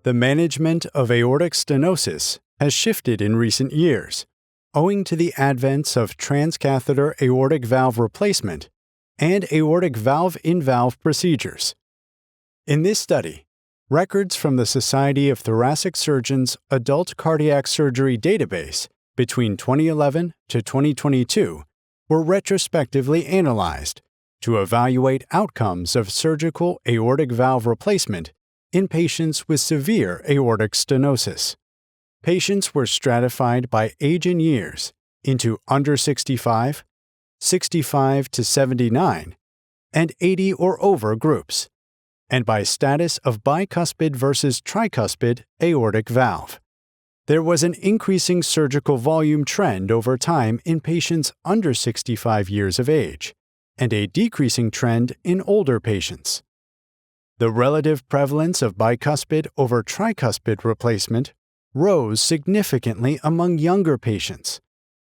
The management of aortic stenosis has shifted in recent years, owing to the advents of transcatheter aortic valve replacement and aortic valve-in-valve procedures. In this study, records from the Society of Thoracic Surgeons Adult Cardiac Surgery database between 2011 to 2022 were retrospectively analyzed to evaluate outcomes of surgical aortic valve replacement in patients with severe aortic stenosis. Patients were stratified by age and years into under 65, 65 to 79, and 80 or over groups, and by status of bicuspid versus tricuspid aortic valve. There was an increasing surgical volume trend over time in patients under 65 years of age, and a decreasing trend in older patients. The relative prevalence of bicuspid over tricuspid replacement rose significantly among younger patients,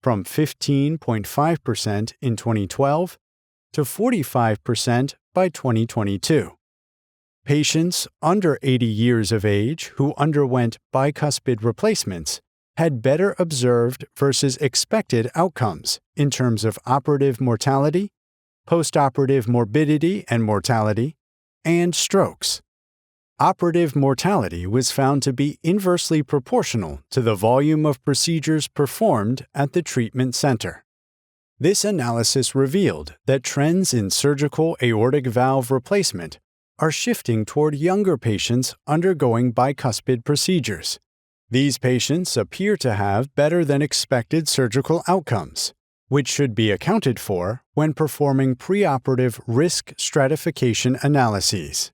from 15.5% in 2012 to 45% by 2022. Patients under 80 years of age who underwent bicuspid replacements had better observed versus expected outcomes in terms of operative mortality, postoperative morbidity and mortality, and strokes. Operative mortality was found to be inversely proportional to the volume of procedures performed at the treatment center. This analysis revealed that trends in surgical aortic valve replacement are shifting toward younger patients undergoing bicuspid procedures. These patients appear to have better than expected surgical outcomes, which should be accounted for when performing preoperative risk stratification analyses.